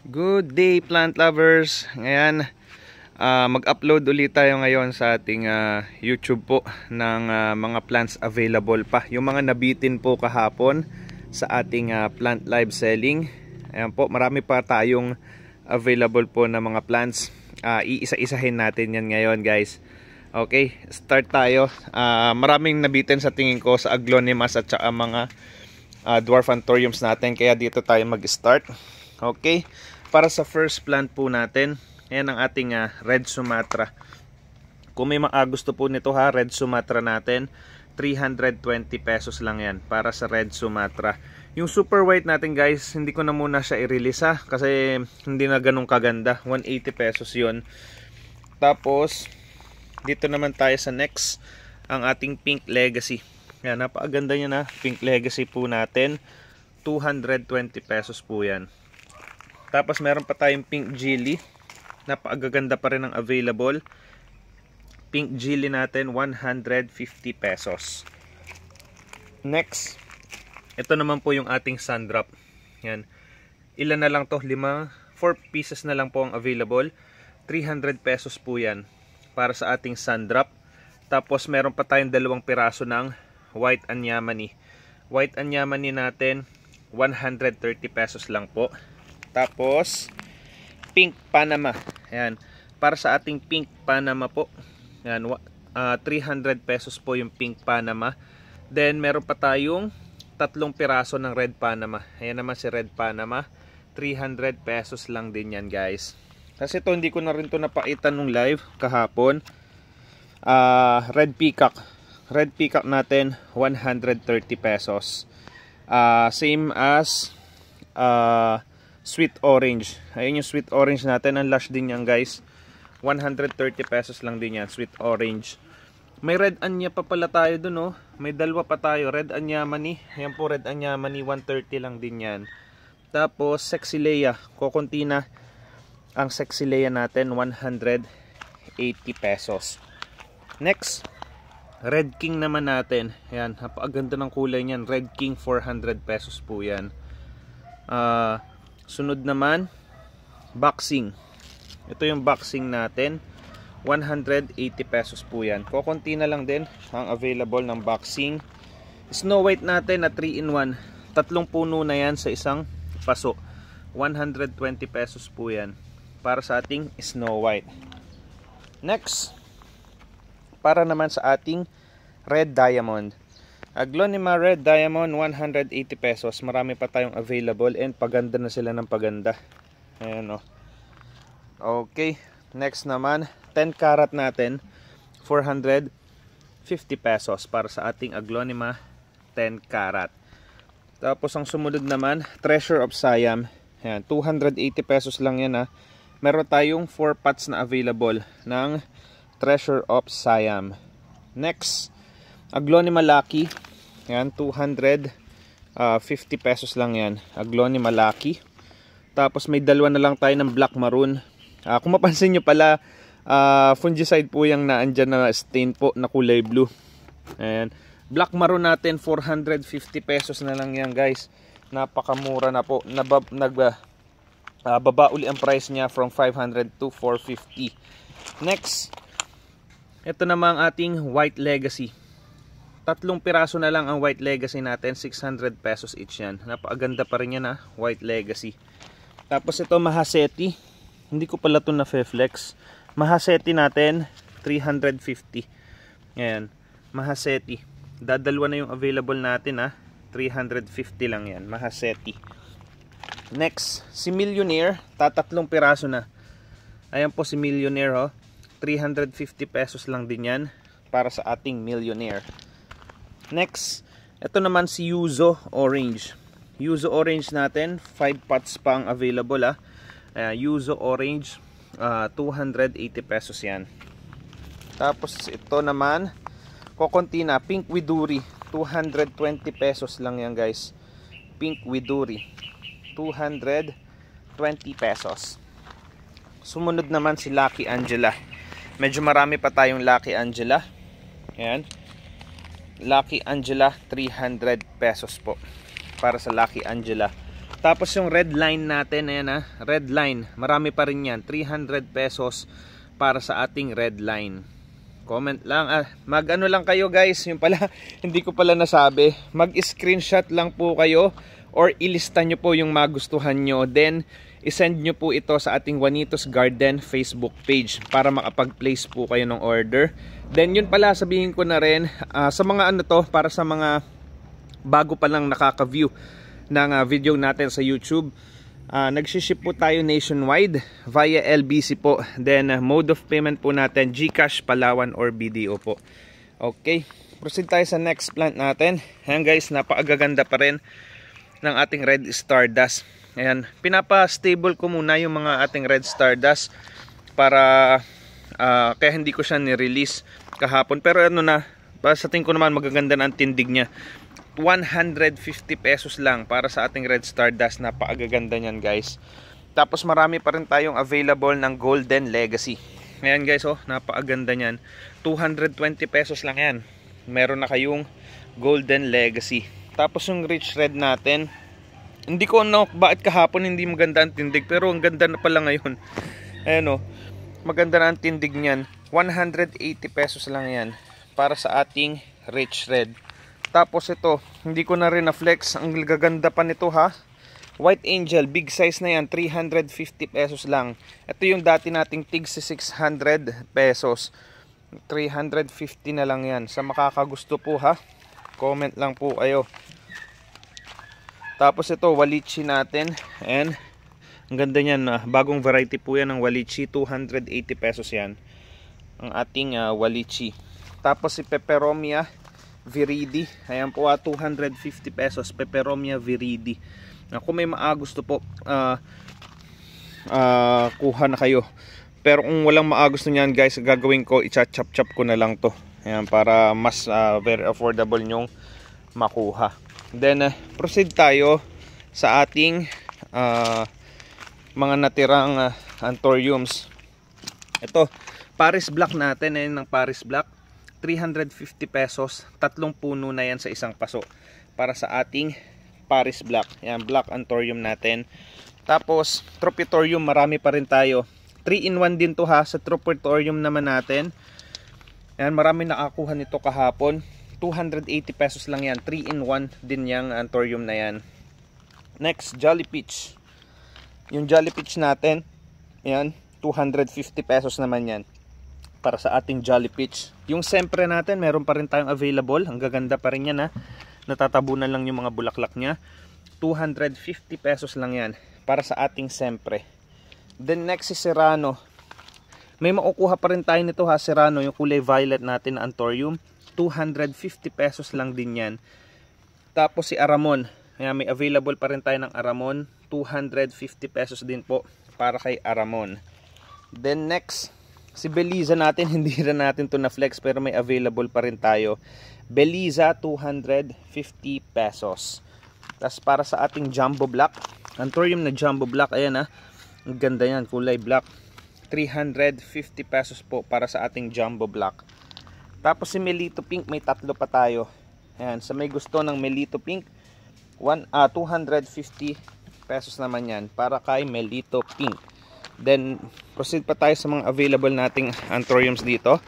Good day, plant lovers. Ngayon, mag-upload ulit tayo ngayon sa ating YouTube po ng mga plants available pa. Yung mga nabitin po kahapon sa ating plant live selling. Ayan po, marami pa tayong available po na mga plants. Iisa-isahin natin yan ngayon, guys. Okay, start tayo. Maraming nabitin sa tingin ko sa Aglaonimas at saka mga dwarf anthuriums natin. Kaya dito tayo mag-start. Okay, para sa first plant po natin, ayan ang ating Red Sumatra. Kung may gusto po nito Red Sumatra natin, 320 pesos lang yan para sa Red Sumatra. Yung super white natin, guys, hindi ko na muna siya i-release kasi hindi na ganun kaganda. 180 pesos yun. Tapos dito naman tayo sa next, ang ating Pink Legacy. Yan, napakaganda niya na. Pink Legacy po natin, 220 pesos po yan. Tapos meron pa tayong Pink Gilly. Napakaganda pa rin ang available. Pink Gilly natin, 150 pesos. Next, ito naman po yung ating Sundrop. Yan. Ilan na lang to? 4 pieces na lang po ang available. 300 pesos po yan para sa ating Sundrop. Tapos meron pa tayong 2 piraso ng White Anyamani. White Anyamani natin, 130 pesos lang po. Tapos Pink Panama. Ayan, para sa ating Pink Panama po. Ayan, 300 pesos po yung Pink Panama. Then meron pa tayong 3 piraso ng Red Panama. Ayan naman si Red Panama, 300 pesos lang din yan, guys. Kasi ito hindi ko na rin to napakita nung live kahapon. Red Peacock. Red Peacock natin, 130 pesos. Same as Sweet Orange. Ayun yung Sweet Orange natin. Ang lush din yan, guys. 130 pesos lang din yan, Sweet Orange. May Red Anya pa pala tayo dun, oh. May 2 pa tayo. Red Anyamani. Ayan po, Red Anyamani. 130 lang din yan. Tapos, Sexy Leia. Kokonti na ang Sexy Leia natin. 180 pesos. Next, Red King naman natin. Ayan, napakaganda ng kulay niyan. Red King, 400 pesos po yan. Sunod naman, Boxing. Ito yung Boxing natin, 180 pesos po yan. Kokonti na lang din ang available ng Boxing. Snow White natin na 3-in-1. 3 puno na yan sa isang paso. 120 pesos po yan para sa ating Snow White. Next, para naman sa ating Red Diamond. Aglaonema Red Diamond, 180 pesos. Marami pa tayong available and paganda na sila ng paganda. Ayan, oh. Okay, next naman, 10 karat natin, 450 pesos para sa ating Aglaonema 10 karat. Tapos ang sumunod naman, Treasure of Siam. Ayan, 280 pesos lang yan, Meron tayong 4 pots na available ng Treasure of Siam. Next, Aglaonema Lucky. Yan, 250 pesos lang yan. Aglaonema Lucky. Tapos may 2 na lang tayo ng Black Maroon. Kung mapansin nyo pala, fungicide po yung naandyan na stain po na kulay blue. Ayan. Black Maroon natin, 450 pesos na lang yan, guys. Napakamura na po. Baba uli ang price niya from 500 to 450. Next, ito naman ang ating White Legacy. 3 piraso na lang ang White Legacy natin, 600 pesos each yan. Napakaganda pa rin yan, White Legacy. Tapos ito, Mahaseti. Hindi ko pala ito na-flex. Mahaseti natin, 350. Ayan, Mahaseti. Dadalwa na yung available natin, 350 lang yan, Mahaseti. Next, si Millionaire. 3 piraso na. Ayan po si Millionaire, 350 pesos lang din yan para sa ating Millionaire. Next, ito naman si Yuzo Orange. Yuzo Orange natin, 5 pots pa ang available, Yuzo Orange, 280 pesos yan. Tapos ito naman, kokonti na, Pink Widuri, 220 pesos lang yan, guys. Pink Widuri, 220 pesos. Sumunod naman si Lucky Angela. Medyo marami pa tayong Lucky Angela. Ayan, Lucky Angela, 300 pesos po para sa Lucky Angela. Tapos yung red line natin, ayan ha, red line, marami pa rin yan, 300 pesos para sa ating red line. Comment lang, mag-ano lang kayo guys, yung pala, hindi ko pala nasabi, mag-screenshot lang po kayo or ilista nyo po yung magustuhan nyo. Then, isend nyo po ito sa ating Juanitos Garden Facebook page para makapag-place po kayo ng order. Then, yun pala, sabihin ko na rin, sa mga ano to, para sa mga bago pa lang nakaka-view ng video natin sa YouTube, nagsiship po tayo nationwide via LBC po. Then mode of payment po natin GCash, Palawan or BDO po. Okay, proceed tayo sa next plant natin. Ayan guys, napakaganda pa rin ng ating Red Stardust. Ayan, pinapa-stable ko muna yung mga ating Red Stardust para kaya hindi ko siya ni-release kahapon. Pero ano na, sa tingin ko naman magaganda na ang tindig niya. 150 pesos lang para sa ating Red Stardust. Napakaganda niyan guys. Tapos marami pa rin tayong available ng Golden Legacy. Ayan guys, oh, napakaganda niyan. 220 pesos lang yan. Meron na kayong Golden Legacy. Tapos yung Rich Red natin, hindi ko bakit kahapon hindi maganda ang tindig, pero ang ganda na pala ngayon. Ayan oh, maganda na ang tindig niyan. 180 pesos lang yan para sa ating Rich Red. Tapos ito, hindi ko na rin na-flex. Ang gaganda pa nito ha. White Angel, big size na yan, 350 pesos lang. Ito yung dati nating tig 600 pesos. 350 na lang yan. Sa makakagusto po ha, comment lang po kayo. Tapos ito, Walichi natin. Ayan, ang ganda niyan. Bagong variety po yan ng Walichi. 280 pesos yan. Ang ating Walichi. Tapos si Peperomia Viridi, ayan po 250 pesos, Peperomia Viridi. Kung may maagusto po, kuha na kayo. Pero kung walang maagusto niyan guys, gagawin ko, i-chop-chop ko na lang to. Ayan, para mas very affordable nyong makuha. Then proceed tayo sa ating mga natirang anthuriums. Ito, Paris Black natin, ayan ng Paris Black. 350 pesos, 3 puno na yan sa isang paso para sa ating Paris Black. Yan, Black Anthurium natin. Tapos Tropitorium, marami pa rin tayo. 3-in-1 din to ha. Sa Tropitorium naman natin, yan, marami nakakuha nito kahapon. 280 pesos lang yan. 3-in-1 din yung Anthurium na yan. Next, Jolly Peach. Yung Jolly Peach natin, yan, 250 pesos naman yan para sa ating Jolly Peach. Yung Sempre natin, meron pa rin tayong available. Ang gaganda pa rin yan ha. Natatabunan lang yung mga bulaklak niya. 250 pesos lang yan para sa ating Sempre. Then next si Serrano. May makukuha pa rin tayo nito ha, Serrano, yung kulay violet natin na Anthurium. 250 pesos lang din yan. Tapos si Aramon. Ayan, may available pa rin tayo ng Aramon. 250 pesos din po para kay Aramon. Then next, si Beliza natin, hindi rin natin to na flex pero may available pa rin tayo. Beliza, 250 pesos. Tapos para sa ating Jumbo Black, Anthurium na Jumbo Black, ayan ha, ang ganda yan, kulay black. 350 pesos po para sa ating Jumbo Black. Tapos si Melito Pink, may 3 pa tayo. Ayan, sa may gusto ng Melito Pink, 250 pesos naman yan para kay Melito Pink. Then proceed pa tayo sa mga available nating Anthuriums dito.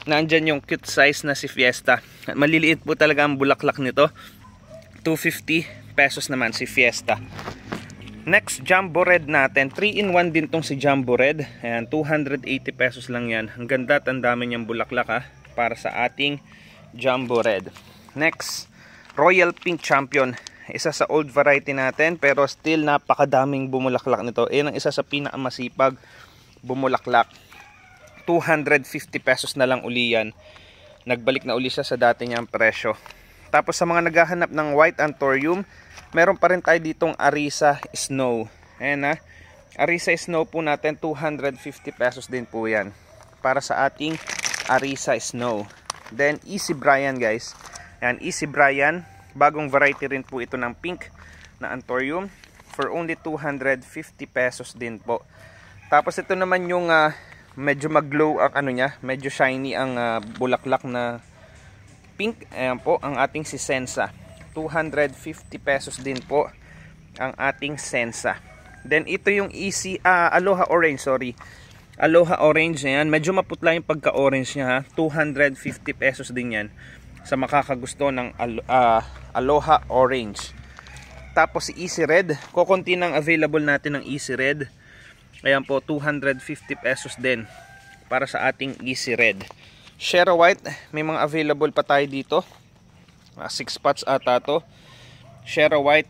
Nandyan yung cute size na si Fiesta. Maliliit po talaga ang bulaklak nito. 250 pesos naman si Fiesta. Next, Jumbo Red natin. 3-in-1 din tong si Jumbo Red. Ayan, 280 pesos lang yan. Ang ganda at ang dami niyang bulaklak ha, para sa ating Jumbo Red. Next, Royal Pink Champion. Isa sa old variety natin pero still napakadaming bumulaklak nito. Ayan ang isa sa pinakamasipag bumulaklak. 250 pesos na lang uli yan. Nagbalik na uli siya sa dati niyang presyo. Tapos sa mga naghahanap ng White Anthurium, meron pa rin tayo ditong Arisa Snow. Ayan ha, Arisa Snow po natin, 250 pesos din po yan para sa ating Arisa Snow. Then Easy Brian guys. Ayan, Easy Brian, bagong variety rin po ito ng pink na Anthurium for only 250 pesos din po. Tapos ito naman yung medyo mag-glow ang ano niya, medyo shiny ang bulaklak na pink. Ayan po ang ating Sisensa, 250 pesos din po ang ating Sensa. Then ito yung Aloha Orange, sorry. Aloha Orange, yan. Medyo maputla yung pagka-orange niya, ha. 250 pesos din yan sa makakagusto ng Aloha Orange. Tapos si Easy Red, kukunti ng available natin ng Easy Red. Ayan po, 250 pesos din para sa ating Easy Red. Shera White, may mga available pa tayo dito. 6 pots ata to. Shera White,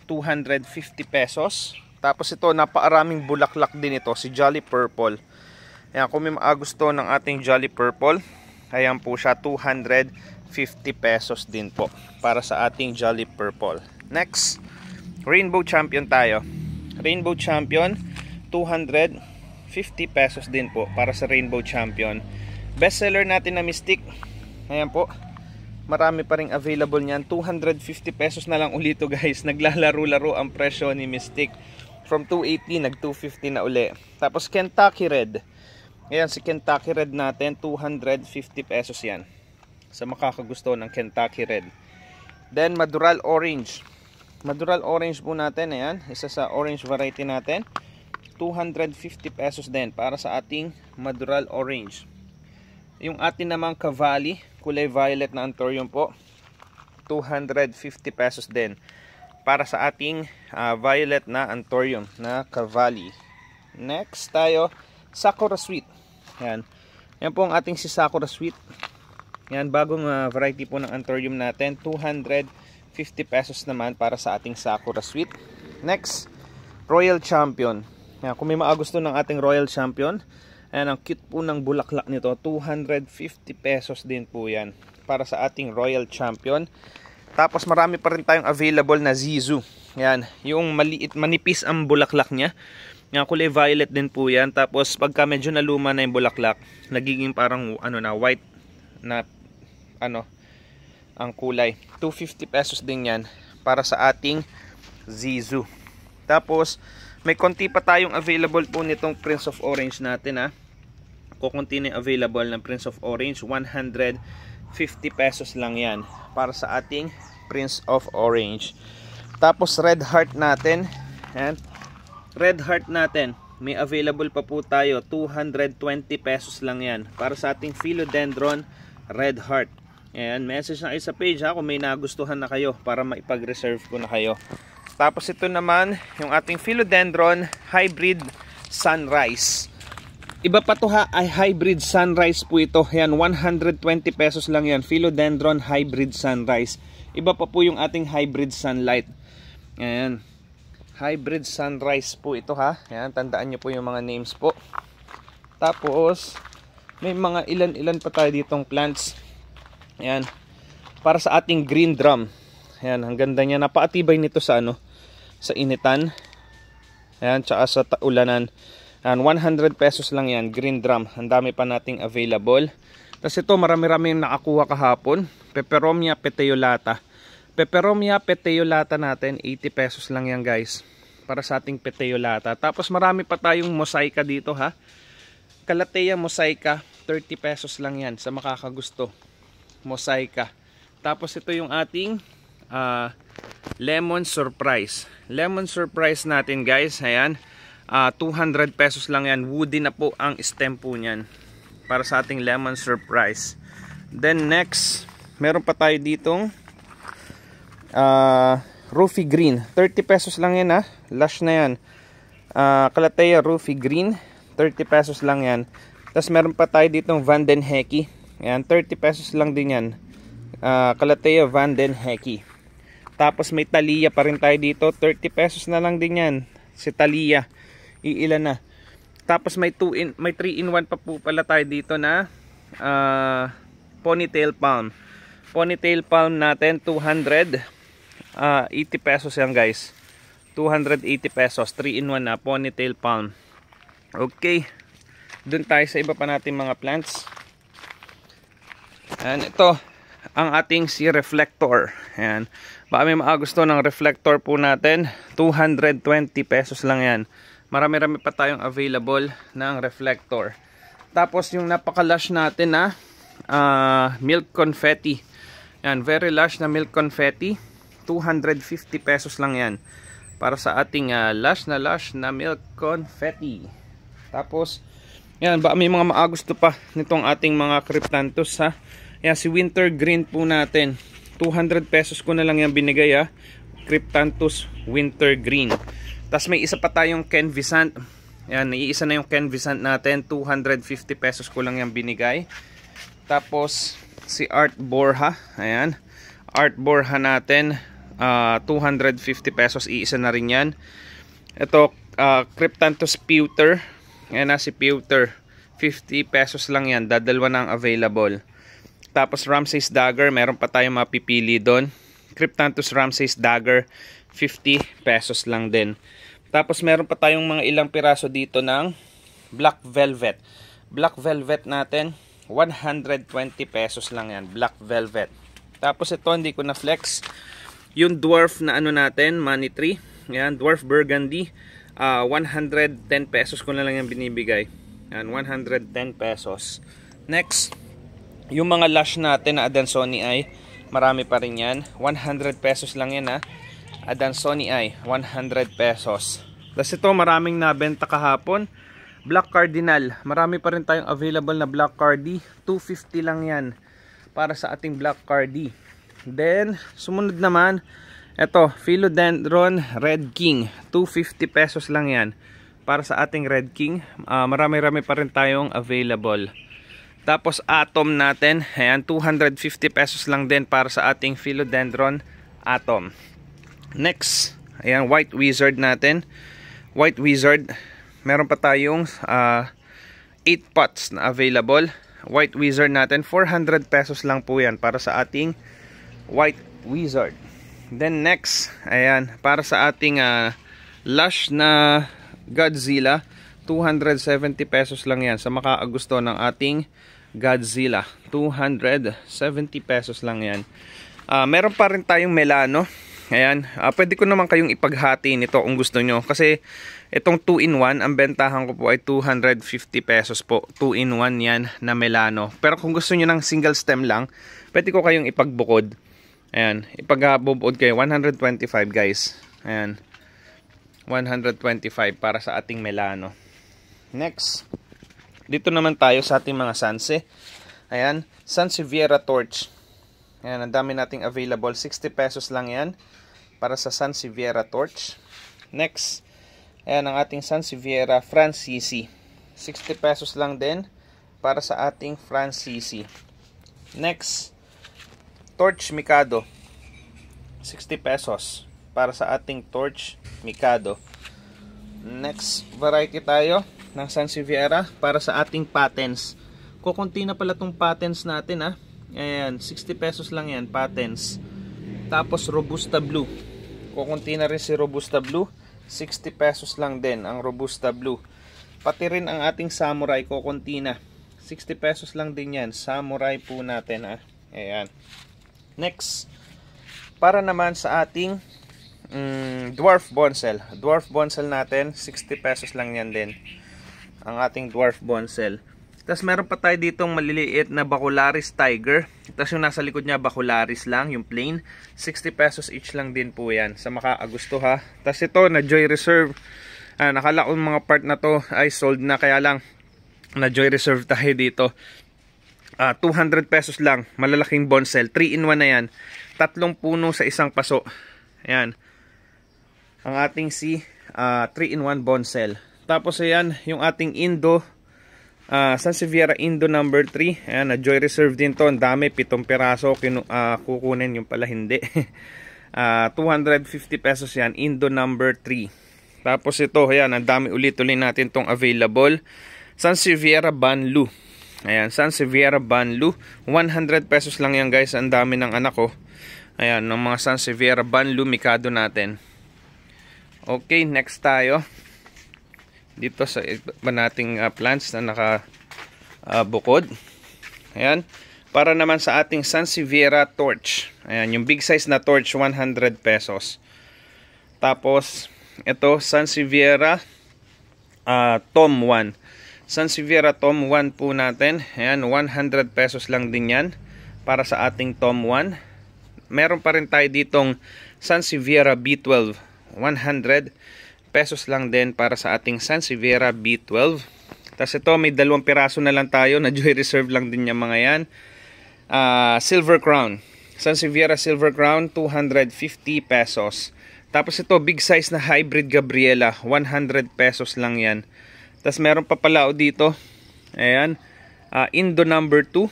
250 pesos. Tapos ito, napaaraming bulaklak din ito, si Jolly Purple. Ayan, kung may gusto ng ating Jolly Purple, ayan po siya, 250 pesos din po para sa ating Jolly Purple. Next, Rainbow Champion tayo. Rainbow Champion, 250 pesos din po para sa Rainbow Champion. Bestseller natin na Mystic, ayan po, marami pa ring available niyan. 250 pesos na lang ulit guys. Naglalaro-laro ang presyo ni Mystic. From 280 nag 250 na uli. Tapos Kentucky Red. Ayan si Kentucky Red natin, 250 pesos yan sa makakagusto ng Kentucky Red. Then Madural Orange. Madural Orange po natin, ayan, isa sa orange variety natin. 250 pesos din para sa ating Madural Orange. Yung atin namang Cavalli, kulay violet na Anthurium po, 250 pesos din para sa ating violet na Anthurium na Cavalli. Next tayo, Sakura Sweet. Yan. Yan po ang ating si Sakura Sweet. Yan, bagong variety po ng Anthurium natin. 250 pesos naman para sa ating Sakura Sweet. Next, Royal Champion. Yan, kung may gusto ng ating Royal Champion, ayan, ang cute po ng bulaklak nito. 250 pesos din po yan para sa ating Royal Champion. Tapos marami pa rin tayong available na Zizu. Yan, yung maliit, manipis ang bulaklak niya. Yan, kulay violet din po yan. Tapos pagka medyo naluma na yung bulaklak, nagiging parang white na ang kulay. 250 pesos din yan para sa ating Zizu. Tapos may konti pa tayong available po nitong Prince of Orange natin, ha. Kukunti na available ng Prince of Orange. 150 pesos lang yan para sa ating Prince of Orange. Tapos Red Heart natin, ayan, Red Heart natin, may available pa po tayo. 220 pesos lang yan para sa ating Philodendron Red Heart. Ayan, message na kayo sa page, ha, kung may nagustuhan na kayo para maipag-reserve ko na kayo. Tapos ito naman yung ating Philodendron Hybrid Sunrise. Iba pa to, ha, ay Hybrid Sunrise po ito. Yan, 120 pesos lang yan. Philodendron Hybrid Sunrise. Iba pa po yung ating Hybrid Sunlight. Ayan, Hybrid Sunrise po ito, ha. Ayan, tandaan nyo po yung mga names po. Tapos may mga ilan-ilan pa tayo ditong plants. Ayan, para sa ating Green Drum. Ayan, ang ganda niya. Napaatibay nito sa sa initan. Ayan, tsaka sa ulanan. Ayan, 100 pesos lang yan, Green Drum. Ang dami pa nating available. Tapos ito, marami-rami nakakuha kahapon. Peperomia Peteolata. Peperomia Peteolata natin, 80 pesos lang yan guys, para sa ating Peteolata. Tapos marami pa tayong Mosaica dito, ha. Calathea Mosaica, 30 pesos lang yan sa makakagusto. Mosaica. Tapos ito yung ating Lemon Surprise. Lemon Surprise natin guys, ayan. 200 pesos lang yan. Woody na po ang stem po niyan para sa ating Lemon Surprise. Then next, meron pa tayo ditong Roofy Green. 30 pesos lang yan, ha. Lush na yan. Calathea Roofy Green, 30 pesos lang yan. Tapos meron pa tayo ditong Vanden Heki. Ayan, 30 pesos lang din yan. Calathea Vanden Heki. Tapos may Thalia pa rin tayo dito. 30 pesos na lang din yan. Si Thalia. Iilan na. Tapos may 3-in-1 pa po pala tayo dito na Ponytail Palm. Ponytail Palm natin 280 pesos yan guys. 280 pesos. 3-in-1 na Ponytail Palm. Okay. Doon tayo sa iba pa natin mga plants. And ito ang ating si Reflector. Ayan. Baka may gusto ng reflector po natin. 220 pesos lang yan. Marami-rami pa tayong available ng reflector. Tapos yung napaka-lush natin na milk confetti. Yan, very lush na milk confetti. 250 pesos lang yan. para sa ating lush na milk confetti. Tapos yan, ba may mga maagusto pa nitong ating mga Cryptanthus ha. Yan, si winter green po natin, 200 pesos ko na lang yan binigay ha. Cryptanthus winter green. Tapos may isa pa tayong Kenvisant. Yan, iisa na yung Kenvisant natin, 250 pesos ko lang yan binigay. Tapos si Art Borja, ayan, Art Borja natin, 250 pesos, iisa na rin yan. Ito, Cryptanthus Pewter, ayan na si Pewter, 50 pesos lang yan, dadalwa na ang available. Tapos Ramses Dagger, meron pa tayong mapipili doon. Cryptanthus Ramses Dagger, 50 pesos lang din. Tapos meron pa tayong mga ilang piraso dito ng Black Velvet. Black Velvet natin, 120 pesos lang yan, Black Velvet. Tapos ito, hindi ko na flex yung dwarf na ano natin, money tree. Yan, dwarf burgundy, 110 pesos ko na lang yan binibigay. Yan, 110 pesos. Next, yung mga lush natin na Adansonii ay marami pa rin yan, 100 pesos lang yan ha. Adansonii, 100 pesos. Tapos ito, maraming nabenta kahapon. Black Cardinal, marami pa rin tayong available na Black Cardi, 250 lang yan para sa ating Black Cardi. Then, sumunod naman, ito, Philodendron Red King, 250 pesos lang yan para sa ating Red King. Marami-rami pa rin tayong available. Tapos Atom natin, ayan, 250 pesos lang din para sa ating Philodendron Atom. Next, ayan, White Wizard natin. White Wizard, meron pa tayong 8 pots na available. White Wizard natin, 400 pesos lang po yan para sa ating White Wizard. Then next, ayan, para sa ating lush na Godzilla, 270 pesos lang yan sa makaagusto ng ating Godzilla. 270 pesos lang yan. Meron pa rin tayong Melano. Ayan, pwede ko naman kayong ipaghati nito kung gusto nyo. Kasi itong 2-in-1, ang bentahan ko po ay 250 pesos po. 2-in-1 yan na Melano. Pero kung gusto nyo ng single stem lang, pwede ko kayong ipagbukod. Ayan, ipagbubod kayo, 125 guys. Ayan, 125 para sa ating Melano. Next, dito naman tayo sa ating mga Sanse. Ayan, Sansevieria Torch. Ayan, ang dami nating available, 60 pesos lang yan para sa Sansevieria Torch. Next, ayan ang ating Sansevieria Francisi, 60 pesos lang din para sa ating Francisi. Next, Torch Mikado, 60 pesos para sa ating Torch Mikado. Next variety tayo ng Sansevieria para sa ating patents. Kukunti na pala tong patents natin ha. Ayan, 60 pesos lang yan, patents. Tapos Robusta Blue, kukunti na rin si Robusta Blue, 60 pesos lang din ang Robusta Blue. Pati rin ang ating Samurai, kukunti na, 60 pesos lang din yan, Samurai po natin ha. Ayan. Next, para naman sa ating Dwarf Bonsel. Dwarf Bonsel natin, 60 pesos lang yan din ang ating Dwarf Bonsel. Tapos meron pa tayo ditong maliliit na Bacularis Tiger. Tapos yung nasa likod niya Bacularis lang, yung plain, 60 pesos each lang din po yan sa makaagusto ha. Tapos ito na Joy Reserve, nakala ko mga part na to ay sold na, kaya lang na Joy Reserve tayo dito. 200 pesos lang, malalaking bonsel, 3-in-1 na yan, 3 puno sa isang paso. Ayan ang ating 3-in-1 bonsel. Tapos ayan yung ating Indo, Sansevieria Indo number 3. Ayan, na Joy Reserve din to. Ang dami, 7 piraso. Kukunin yung pala hindi. 250 pesos yan. Indo number 3. Tapos ito, ayan, ang dami ulit-ulit natin tong available. Sansevieria Banlu. Ayan, Sansevieria Banlu. 100 pesos lang yan guys. Ang dami ng anak ko. Ayan, ng mga Sansevieria Banlu Mikado natin. Okay, next tayo. Dito sa iba nating plants na nakabukod. Ayan. Para naman sa ating Sansevieria Torch. Ayan, yung big size na torch, 100 pesos. Tapos, ito, Sansevieria Tom 1. Sansevieria Tom 1 po natin. Ayan, 100 pesos lang din yan para sa ating Tom 1. Meron pa rin tayo ditong Sansevieria B12. 100 pesos lang din para sa ating Sansevieria B12. Tapos ito, may 2 piraso na lang tayo na Joy Reserve lang din yung mga yan. Silver Crown, Sansevieria Silver Crown, 250 pesos. Tapos ito, big size na hybrid Gabriela, 100 pesos lang yan. Tapos meron pa pala dito, ayan, Indo number 2,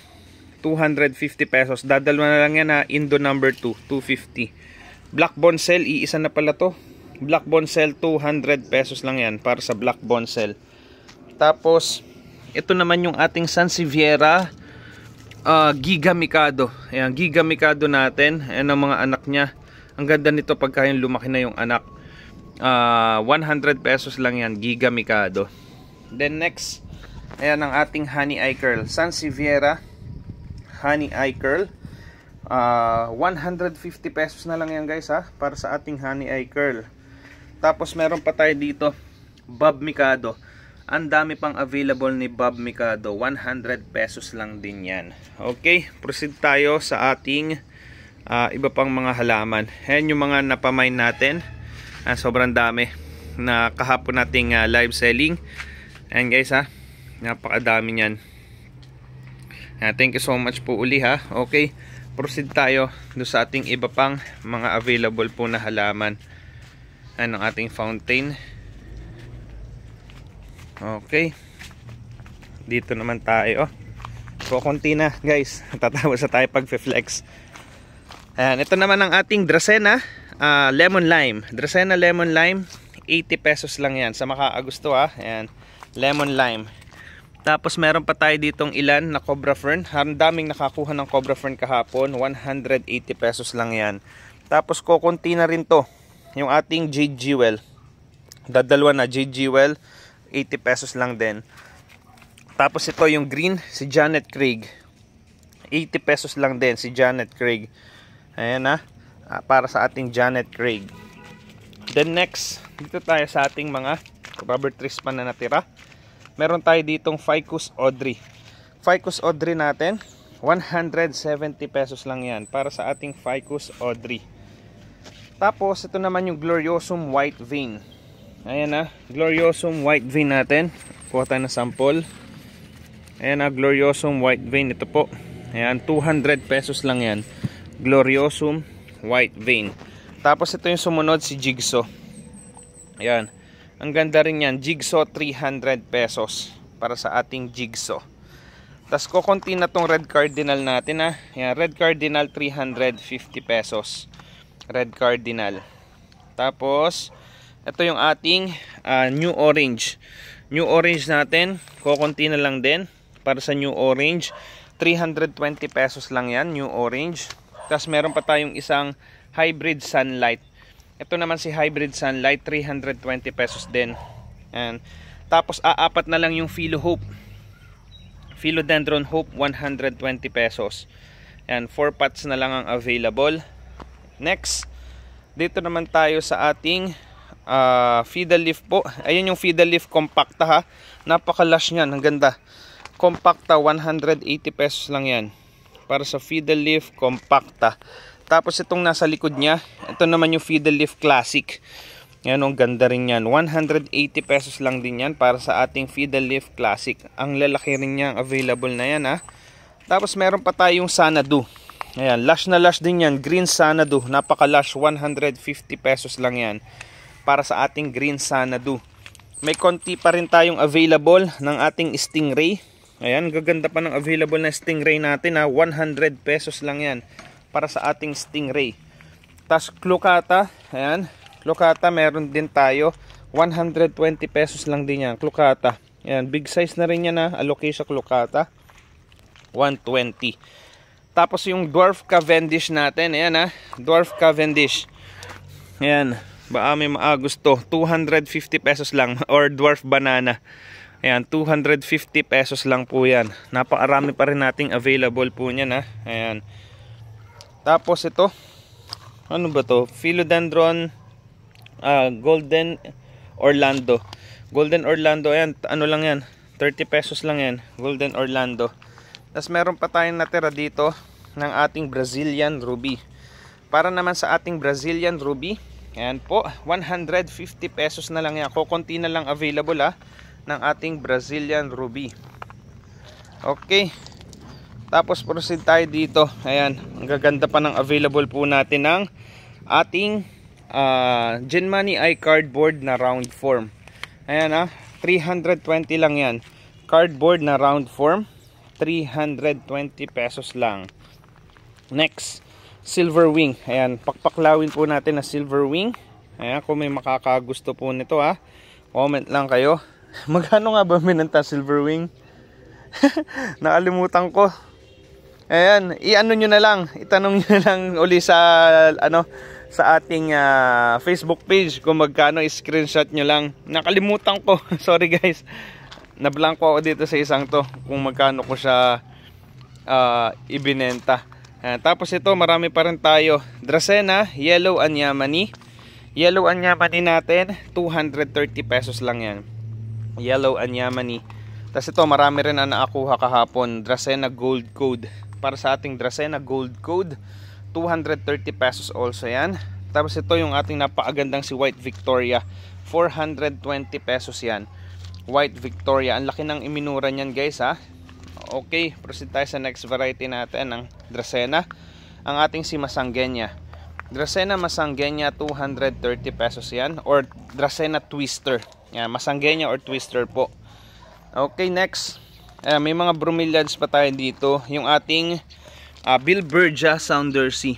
250 pesos. Dadalwa na lang yan na Indo number 2, 250. Black Bonsel, iisa na pala to. Black Bonsel, 200 pesos lang yan para sa Black Bonsel. Tapos ito naman yung ating Sansevieria Giga Mikado. Ayan, Giga Mikado natin. Ayan ang mga anak niya. Ang ganda nito pagka yung lumaki na yung anak. 100 pesos lang yan, Giga Mikado. Then next, ayan ang ating Honey Eye Curl, Sansevieria Honey Eye Curl. 150 pesos na lang yan guys ha, para sa ating Honey Eye Curl. Tapos meron pa tayo dito, Bob Mikado. Ang dami pang available ni Bob Mikado, 100 pesos lang din yan. Okay, proceed tayo sa ating iba pang mga halaman. Ayan yung mga napamine natin. Sobrang dami na kahapon nating live selling. Ayan guys ha, napakadami nyan. Thank you so much po uli ha. Okay, proceed tayo do sa ating iba pang mga available po na halaman. Ayan ang ating fountain. Okay, dito naman tayo. So konti na guys, tatapos na tayo pag-flex. Ayan, ito naman ang ating Dracena Lemon Lime. Dracena Lemon Lime, 80 pesos lang yan sa makaagusto ha. Ayan, Lemon Lime. Tapos meron pa tayo ditong ilan na Cobra Fern. Ang daming nakakuha ng Cobra Fern kahapon, 180 pesos lang yan. Tapos kukunti na rin to, yung ating Jade Jewel. Dadalwa na Jade Jewel, 80 pesos lang din. Tapos ito yung green, si Janet Craig, 80 pesos lang din si Janet Craig. Ayan na, para sa ating Janet Craig. Then next, dito tayo sa ating mga rubber trees pa na natira. Meron tayo ditong Ficus Audrey. Ficus Audrey natin, 170 pesos lang yan para sa ating Ficus Audrey. Tapos ito naman yung Gloriosum White Vein. Ayan na, Gloriosum White Vein natin. Kuha tayo ng sample. Ayan na, Gloriosum White Vein. Ito po. Ayan, 200 pesos lang yan. Gloriosum White Vein. Tapos ito yung sumunod, si Jigsaw. Ayan. Ang ganda rin yan. Jigsaw, 300 pesos. Para sa ating Jigsaw. Tapos kukunti na tong Red Cardinal natin ha. Ayan, Red Cardinal, 350 pesos. Red Cardinal. Tapos ito yung ating New Orange. New Orange natin, kukunti na lang din para sa New Orange. 320 pesos lang yan, New Orange. Tapos meron pa tayong isang Hybrid Sunlight. Ito naman si Hybrid Sunlight, 320 pesos din. And tapos aapat na lang yung Philo Hope. Philodendron Hope, 120 pesos. And 4 pots na lang ang available. Next, dito naman tayo sa ating Fiddle Leaf po. Ayun yung Fiddle Leaf Compacta ha. Napaka-lush niyan, ang ganda. Compacta, 180 pesos lang yan. Para sa Fiddle Leaf Compacta. Tapos itong nasa likod niya, ito naman yung Fiddle Leaf Classic. Yan, ang ganda rin yan. 180 pesos lang din yan para sa ating Fiddle Leaf Classic. Ang lalaki rin niya, available na yan ha. Tapos meron pa tayong Sanadu. Ayan, lush na lush din yan. Green Sanadu, napaka-lush, 150 pesos lang yan. Para sa ating Green Sanadu. May konti pa rin tayong available ng ating Stingray. Ayan, gaganda pa ng available na Stingray natin ha. 100 pesos lang yan para sa ating Stingray. Tas Clucata, ayan, Clucata meron din tayo. 120 pesos lang din yan, Clucata. Ayan, big size na rin yan ha. Alocasia Clucata, 120. Tapos yung Dwarf Cavendish natin, ayan ha, Dwarf Cavendish. Ayan, baka may gusto, 250 pesos lang, or Dwarf Banana. Ayan, 250 pesos lang po yan. Napakarami pa rin nating available po niyan ha. Ayan. Tapos ito, ano ba to? Philodendron Golden Orlando. Golden Orlando, ayan, ano lang yan, 30 pesos lang yan, Golden Orlando. Tapos meron pa tayong natira dito ng ating Brazilian Ruby. Para naman sa ating Brazilian Ruby, Ayan po, 150 pesos na lang yan. Kukunti na lang available ng ating Brazilian Ruby. Okay. Tapos proceed tayo dito. Ayan, ang gaganda pa ng available po natin ng ating Genmoney iCardboard na round form. Ayan 320 lang yan. Cardboard na round form, 320 pesos lang. Next, silver wing. Ayan, pakpaklawin po natin na silver wing. Ayan, kung may makakagusto po nito comment lang kayo. Magkano nga ba minanta silver wing? Nakalimutan ko. Ayan, i-ano nyo na lang, itanong nyo na lang uli sa sa ating Facebook page kung magkano, screenshot nyo lang. Nakalimutan ko. Sorry guys. Nablangko ako dito sa isang to kung magkano ko siya ibinenta. Tapos ito, marami pa rin tayo. Dracaena Yellow Anyamani. Yellow Anyamani natin, 230 pesos lang yan. Yellow Anyamani. Tapos ito, marami rin na nakakuha kahapon. Dracaena Gold Code. Para sa ating Dracaena Gold Code, 230 pesos also yan. Tapos ito yung ating napakagandang si White Victoria, 420 pesos yan. White Victoria, ang laki ng iminura niyan guys Okay, proceed tayo sa next variety natin ng Dracaena. Ang ating si Masanggenia. Dracaena Masanggenia, 230 pesos yan. Or Dracaena Twister yan, Masanggenia or Twister po. Okay, next, may mga bromeliads pa tayo dito. Yung ating Bilbergia Soundersea.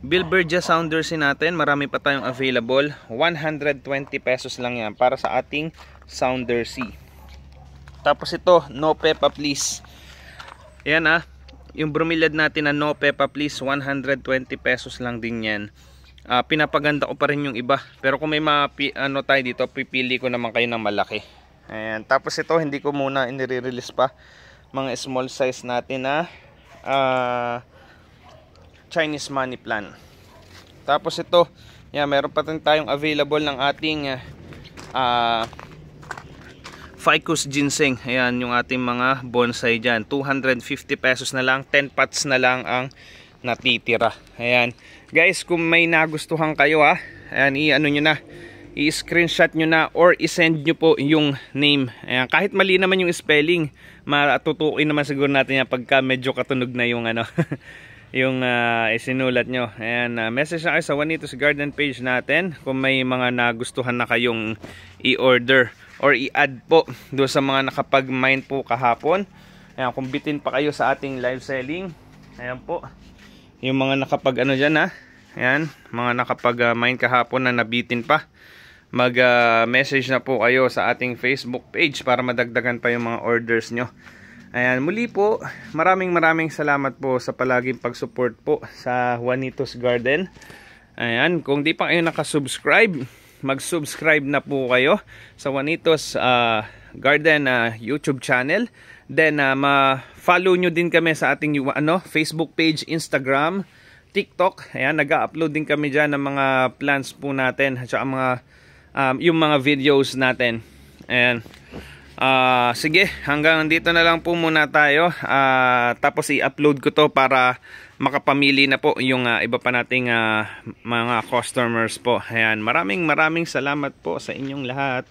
Bilbergia Soundersea natin, marami pa tayong available. 120 pesos lang yan para sa ating Soundersea. Tapos ito, No Peppa Please. Ayan yung bromeliad natin na No Peppa Please, 120 pesos lang din yan. Pinapaganda ko pa rin yung iba. Pero kung may tayo dito, pipili ko naman kayo ng malaki. Ayan. Tapos ito, hindi ko muna inire-release pa. Mga small size natin na Chinese money plant. Tapos ito, meron pa rin tayong available ng ating Ficus ginseng. Ayan yung ating mga bonsai dyan. 250 pesos na lang. 10 pots na lang ang natitira. Ayan. Guys, kung may nagustuhan kayo ayan, i-ano nyo na, i-screenshot nyo na or i-send nyo po yung name. Ayan, kahit mali naman yung spelling, matutukin naman siguro natin yan pagka medyo katunog na yung yung isinulat nyo. Ayan, message na kayo sa Juanitos Garden page natin kung may mga nagustuhan na kayong i-order or i-add po doon sa mga nakapag-mine po kahapon. Ayan, kung bitin pa kayo sa ating live selling. Ayan po, yung mga nakapag dyan ayan, mga nakapag-mine kahapon na nabitin pa, mag-message na po kayo sa ating Facebook page para madagdagan pa yung mga orders nyo. Ayan, muli po, maraming salamat po sa palaging pag-support po sa Juanitos Garden. Ayan, kung di pa kayo nakasubscribe, mag-subscribe na po kayo sa Juanitos Garden YouTube channel. Then ma-follow nyo din kami sa ating Facebook page, Instagram, TikTok. Ayan, nag-upload din kami dyan ng mga plans po natin at saka mga yung mga videos natin. Ayan. Sige, hanggang dito na lang po muna tayo. Tapos i-upload ko to para makapamili na po yung iba pa nating mga customers po. Ayan, maraming salamat po sa inyong lahat.